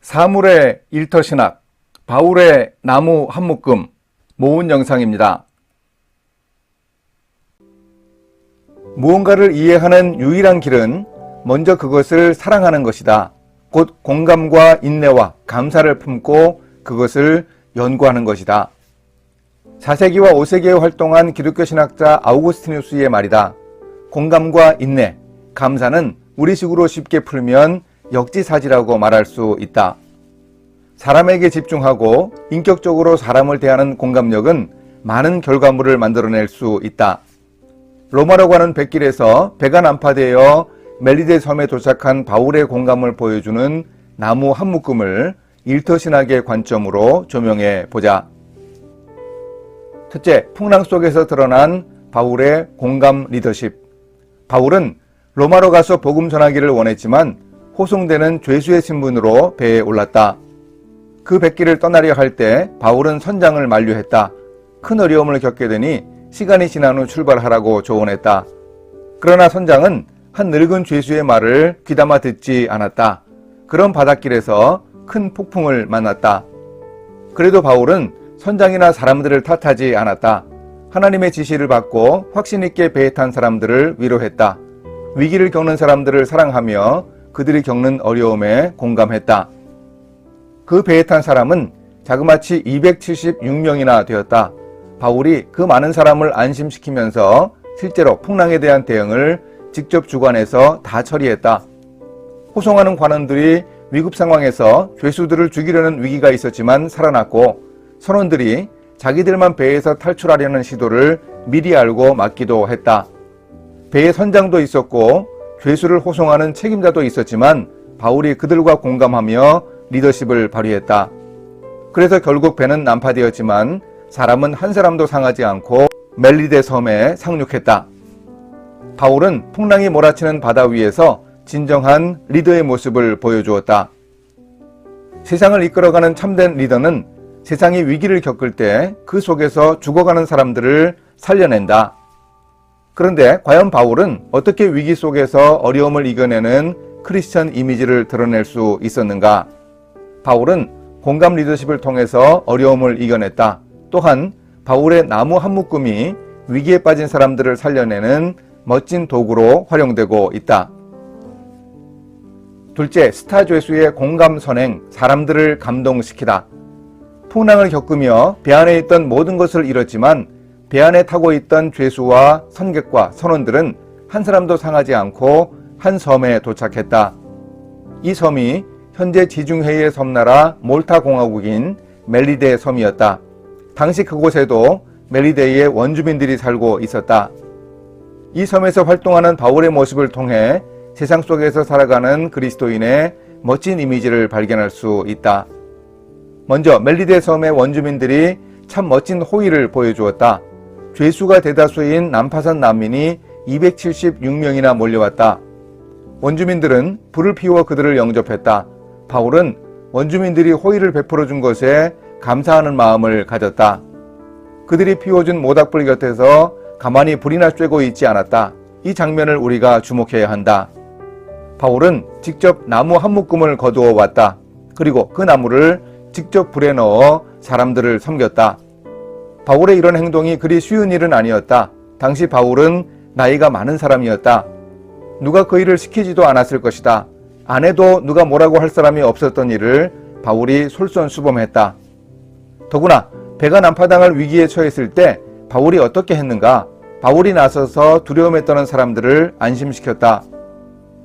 사물의 일터신학, 바울의 나무 한 묶음, 모은 영상입니다. 무언가를 이해하는 유일한 길은 먼저 그것을 사랑하는 것이다. 곧 공감과 인내와 감사를 품고 그것을 연구하는 것이다. 4세기와 5세기에 활동한 기독교 신학자 아우구스티누스의 말이다. 공감과 인내, 감사는 우리식으로 쉽게 풀면 역지사지라고 말할 수 있다. 사람에게 집중하고 인격적으로 사람을 대하는 공감력은 많은 결과물을 만들어낼 수 있다. 로마로 가는 백길에서 배가 난파되어 멜리데 섬에 도착한 바울의 공감을 보여주는 나무 한 묶음을 일터신학의 관점으로 조명해 보자. 첫째, 풍랑 속에서 드러난 바울의 공감 리더십. 바울은 로마로 가서 복음 전하기를 원했지만 호송되는 죄수의 신분으로 배에 올랐다. 그 백길을 떠나려 할 때 바울은 선장을 만류했다. 큰 어려움을 겪게 되니 시간이 지난 후 출발하라고 조언했다. 그러나 선장은 한 늙은 죄수의 말을 귀담아 듣지 않았다. 그런 바닷길에서 큰 폭풍을 만났다. 그래도 바울은 선장이나 사람들을 탓하지 않았다. 하나님의 지시를 받고 확신 있게 배에 탄 사람들을 위로했다. 위기를 겪는 사람들을 사랑하며 그들이 겪는 어려움에 공감했다. 그 배에 탄 사람은 자그마치 276명이나 되었다. 바울이 그 많은 사람을 안심시키면서 실제로 풍랑에 대한 대응을 직접 주관해서 다 처리했다. 호송하는 관원들이 위급 상황에서 죄수들을 죽이려는 위기가 있었지만 살아났고, 선원들이 자기들만 배에서 탈출하려는 시도를 미리 알고 막기도 했다. 배에 선장도 있었고 죄수를 호송하는 책임자도 있었지만 바울이 그들과 공감하며 리더십을 발휘했다. 그래서 결국 배는 난파되었지만 사람은 한 사람도 상하지 않고 멜리데 섬에 상륙했다. 바울은 풍랑이 몰아치는 바다 위에서 진정한 리더의 모습을 보여주었다. 세상을 이끌어가는 참된 리더는 세상이 위기를 겪을 때 그 속에서 죽어가는 사람들을 살려낸다. 그런데 과연 바울은 어떻게 위기 속에서 어려움을 이겨내는 크리스천 이미지를 드러낼 수 있었는가? 바울은 공감 리더십을 통해서 어려움을 이겨냈다. 또한 바울의 나무 한 묶음이 위기에 빠진 사람들을 살려내는 멋진 도구로 활용되고 있다. 둘째, 스타 죄수의 공감 선행, 사람들을 감동시키다. 풍랑을 겪으며 배 안에 있던 모든 것을 잃었지만 배 안에 타고 있던 죄수와 선객과 선원들은 한 사람도 상하지 않고 한 섬에 도착했다. 이 섬이 현재 지중해의 섬나라 몰타 공화국인 멜리데 섬이었다. 당시 그곳에도 멜리데의 원주민들이 살고 있었다. 이 섬에서 활동하는 바울의 모습을 통해 세상 속에서 살아가는 그리스도인의 멋진 이미지를 발견할 수 있다. 먼저 멜리데 섬의 원주민들이 참 멋진 호의를 보여주었다. 죄수가 대다수인 난파선 난민이 276명이나 몰려왔다. 원주민들은 불을 피워 그들을 영접했다. 바울은 원주민들이 호의를 베풀어 준 것에 감사하는 마음을 가졌다. 그들이 피워준 모닥불 곁에서 가만히 불이나 쬐고 있지 않았다. 이 장면을 우리가 주목해야 한다. 바울은 직접 나무 한 묶음을 거두어 왔다. 그리고 그 나무를 직접 불에 넣어 사람들을 섬겼다. 바울의 이런 행동이 그리 쉬운 일은 아니었다. 당시 바울은 나이가 많은 사람이었다. 누가 그 일을 시키지도 않았을 것이다. 안 해도 누가 뭐라고 할 사람이 없었던 일을 바울이 솔선수범했다. 더구나 배가 난파당할 위기에 처했을 때 바울이 어떻게 했는가? 바울이 나서서 두려움에 떠는 사람들을 안심시켰다.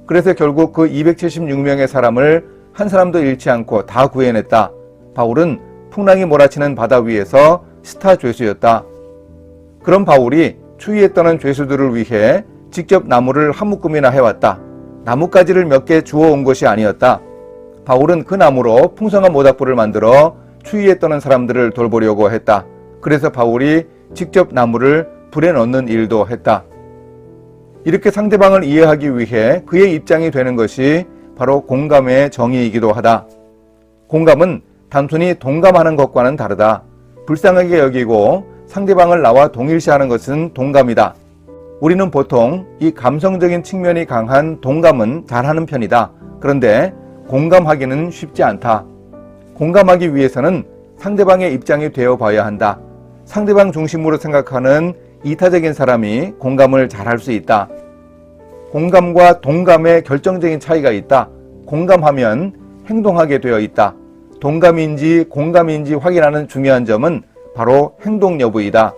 그래서 결국 그 276명의 사람을 한 사람도 잃지 않고 다 구해냈다. 바울은 풍랑이 몰아치는 바다 위에서 스타 죄수였다. 그런 바울이 추위에 떠는 죄수들을 위해 직접 나무를 한 묶음이나 해왔다. 나뭇가지를 몇 개 주워 온 것이 아니었다. 바울은 그 나무로 풍성한 모닥불을 만들어 추위에 떠는 사람들을 돌보려고 했다. 그래서 바울이 직접 나무를 불에 넣는 일도 했다. 이렇게 상대방을 이해하기 위해 그의 입장이 되는 것이 바로 공감의 정의이기도 하다. 공감은 단순히 동감하는 것과는 다르다. 불쌍하게 여기고 상대방을 나와 동일시하는 것은 동감이다. 우리는 보통 이 감성적인 측면이 강한 동감은 잘하는 편이다. 그런데 공감하기는 쉽지 않다. 공감하기 위해서는 상대방의 입장이 되어 봐야 한다. 상대방 중심으로 생각하는 이타적인 사람이 공감을 잘할 수 있다. 공감과 동감의 결정적인 차이가 있다. 공감하면 행동하게 되어 있다. 동감인지 공감인지 확인하는 중요한 점은 바로 행동 여부이다.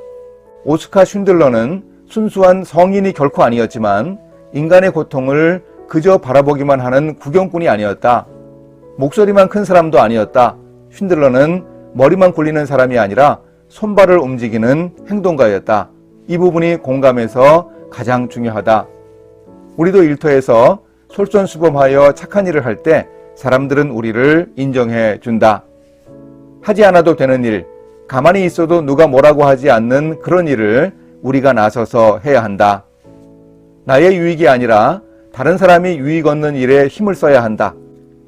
오스카 쉰들러는 순수한 성인이 결코 아니었지만 인간의 고통을 그저 바라보기만 하는 구경꾼이 아니었다. 목소리만 큰 사람도 아니었다. 쉰들러는 머리만 굴리는 사람이 아니라 손발을 움직이는 행동가였다. 이 부분이 공감에서 가장 중요하다. 우리도 일터에서 솔선수범하여 착한 일을 할 때 사람들은 우리를 인정해 준다. 하지 않아도 되는 일, 가만히 있어도 누가 뭐라고 하지 않는 그런 일을 우리가 나서서 해야 한다. 나의 유익이 아니라 다른 사람이 유익 얻는 일에 힘을 써야 한다.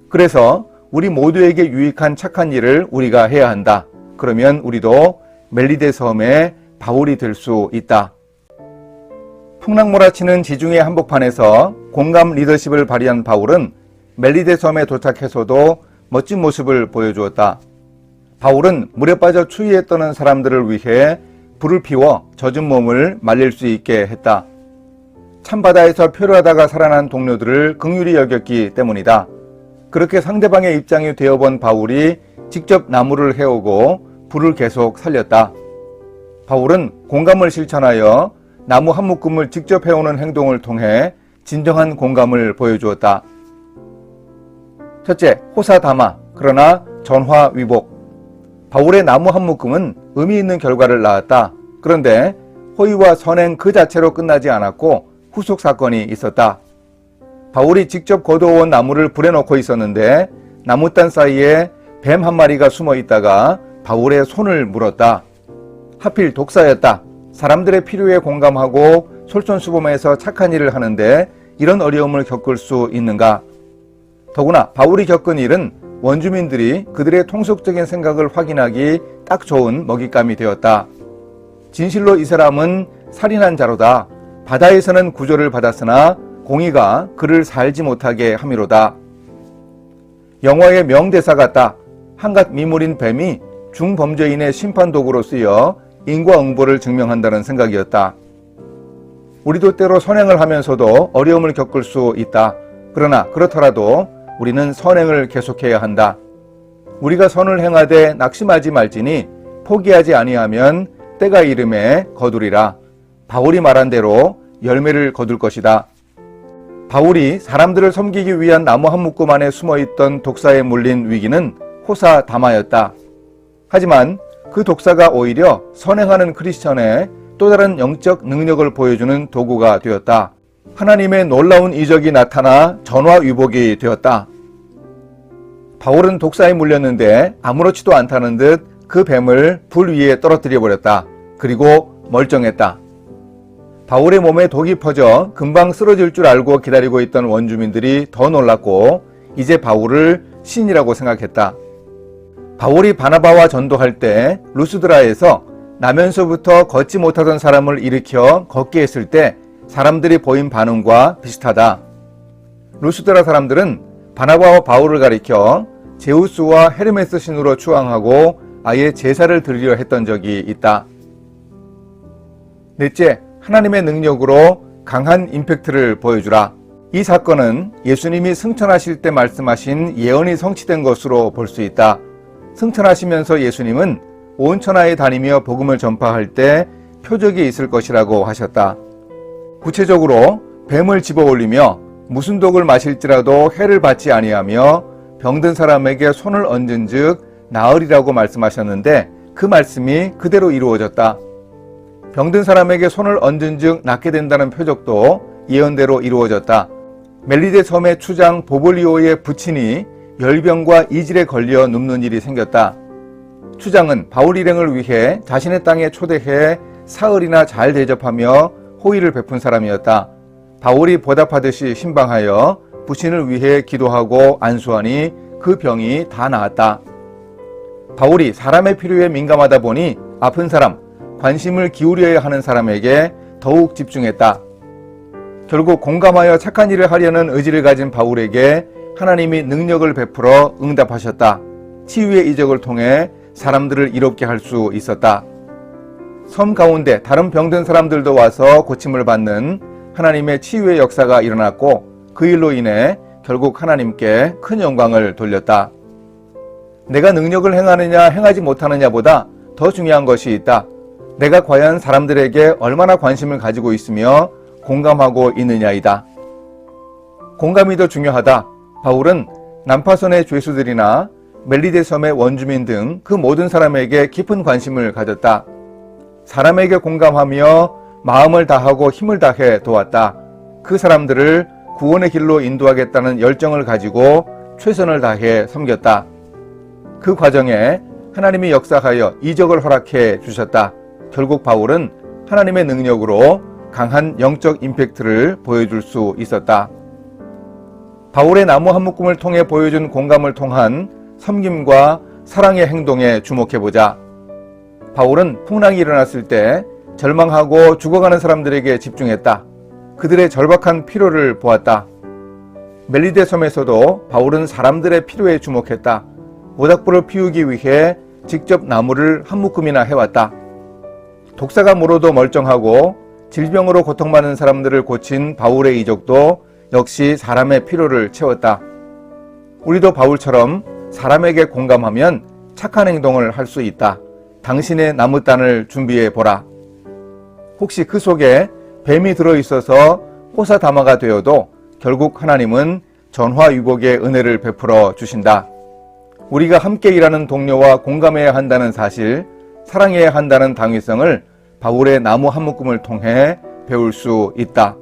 그래서 우리 모두에게 유익한 착한 일을 우리가 해야 한다. 그러면 우리도 멜리데 섬의 바울이 될 수 있다. 풍랑몰아치는 지중해 한복판에서 공감 리더십을 발휘한 바울은 멜리데 섬에 도착해서도 멋진 모습을 보여주었다. 바울은 물에 빠져 추위에 떠는 사람들을 위해 불을 피워 젖은 몸을 말릴 수 있게 했다. 찬바다에서 표류하다가 살아난 동료들을 긍휼히 여겼기 때문이다. 그렇게 상대방의 입장이 되어본 바울이 직접 나무를 해오고 불을 계속 살렸다. 바울은 공감을 실천하여 나무 한 묶음을 직접 해오는 행동을 통해 진정한 공감을 보여주었다. 첫째, 호사다마, 그러나 전화위복. 바울의 나무 한 묶음은 의미 있는 결과를 낳았다. 그런데 호의와 선행 그 자체로 끝나지 않았고 후속 사건이 있었다. 바울이 직접 거두어온 나무를 불에 넣고 있었는데 나무단 사이에 뱀 한 마리가 숨어 있다가 바울의 손을 물었다. 하필 독사였다. 사람들의 필요에 공감하고 솔선수범해서 착한 일을 하는데 이런 어려움을 겪을 수 있는가? 더구나 바울이 겪은 일은 원주민들이 그들의 통속적인 생각을 확인하기 딱 좋은 먹잇감이 되었다. 진실로 이 사람은 살인한 자로다. 바다에서는 구조를 받았으나 공의가 그를 살지 못하게 함이로다. 영화의 명대사 같다. 한갓 미물인 뱀이 중범죄인의 심판도구로 쓰여 인과응보를 증명한다는 생각이었다. 우리도 때로 선행을 하면서도 어려움을 겪을 수 있다. 그러나 그렇더라도 우리는 선행을 계속해야 한다. 우리가 선을 행하되 낙심하지 말지니 포기하지 아니하면 때가 이름에 거두리라. 바울이 말한 대로 열매를 거둘 것이다. 바울이 사람들을 섬기기 위한 나무 한 묶음 안에 숨어있던 독사에 물린 위기는 호사다마였다. 하지만 그 독사가 오히려 선행하는 크리스천의 또 다른 영적 능력을 보여주는 도구가 되었다. 하나님의 놀라운 이적이 나타나 전화위복이 되었다. 바울은 독사에 물렸는데 아무렇지도 않다는 듯 그 뱀을 불 위에 떨어뜨려 버렸다. 그리고 멀쩡했다. 바울의 몸에 독이 퍼져 금방 쓰러질 줄 알고 기다리고 있던 원주민들이 더 놀랐고 이제 바울을 신이라고 생각했다. 바울이 바나바와 전도할 때 루스드라에서 나면서부터 걷지 못하던 사람을 일으켜 걷게 했을 때 사람들이 보인 반응과 비슷하다. 루스드라 사람들은 바나바와 바울을 가리켜 제우스와 헤르메스 신으로 추앙하고 아예 제사를 드리려 했던 적이 있다. 넷째, 하나님의 능력으로 강한 임팩트를 보여주라. 이 사건은 예수님이 승천하실 때 말씀하신 예언이 성취된 것으로 볼 수 있다. 승천하시면서 예수님은 온 천하에 다니며 복음을 전파할 때 표적이 있을 것이라고 하셨다. 구체적으로 뱀을 집어올리며 무슨 독을 마실지라도 해를 받지 아니하며 병든 사람에게 손을 얹은 즉 나으리라고 말씀하셨는데 그 말씀이 그대로 이루어졌다. 병든 사람에게 손을 얹은 즉 낫게 된다는 표적도 예언대로 이루어졌다. 멜리데 섬의 추장 보볼리오의 부친이 열병과 이질에 걸려 눕는 일이 생겼다. 추장은 바울 일행을 위해 자신의 땅에 초대해 사흘이나 잘 대접하며 호의를 베푼 사람이었다. 바울이 보답하듯이 신방하여 부친을 위해 기도하고 안수하니 그 병이 다 나았다. 바울이 사람의 필요에 민감하다 보니 아픈 사람, 관심을 기울여야 하는 사람에게 더욱 집중했다. 결국 공감하여 착한 일을 하려는 의지를 가진 바울에게 하나님이 능력을 베풀어 응답하셨다. 치유의 이적을 통해 사람들을 이롭게 할 수 있었다. 섬 가운데 다른 병든 사람들도 와서 고침을 받는 하나님의 치유의 역사가 일어났고 그 일로 인해 결국 하나님께 큰 영광을 돌렸다. 내가 능력을 행하느냐 행하지 못하느냐보다 더 중요한 것이 있다. 내가 과연 사람들에게 얼마나 관심을 가지고 있으며 공감하고 있느냐이다. 공감이 더 중요하다. 바울은 난파선의 죄수들이나 멜리데 섬의 원주민 등 그 모든 사람에게 깊은 관심을 가졌다. 사람에게 공감하며 마음을 다하고 힘을 다해 도왔다. 그 사람들을 구원의 길로 인도하겠다는 열정을 가지고 최선을 다해 섬겼다. 그 과정에 하나님이 역사하여 이적을 허락해 주셨다. 결국 바울은 하나님의 능력으로 강한 영적 임팩트를 보여줄 수 있었다. 바울의 나무 한 묶음을 통해 보여준 공감을 통한 섬김과 사랑의 행동에 주목해보자. 바울은 풍랑이 일어났을 때 절망하고 죽어가는 사람들에게 집중했다. 그들의 절박한 필요를 보았다. 멜리데 섬에서도 바울은 사람들의 필요에 주목했다. 모닥불을 피우기 위해 직접 나무를 한 묶음이나 해왔다. 독사가 물어도 멀쩡하고 질병으로 고통받는 사람들을 고친 바울의 이적도 역시 사람의 필요를 채웠다. 우리도 바울처럼 사람에게 공감하면 착한 행동을 할 수 있다. 당신의 나무단을 준비해 보라. 혹시 그 속에 뱀이 들어있어서 호사다마가 되어도 결국 하나님은 전화위복의 은혜를 베풀어 주신다. 우리가 함께 일하는 동료와 공감해야 한다는 사실, 사랑해야 한다는 당위성을 바울의 나무 한 묶음을 통해 배울 수 있다.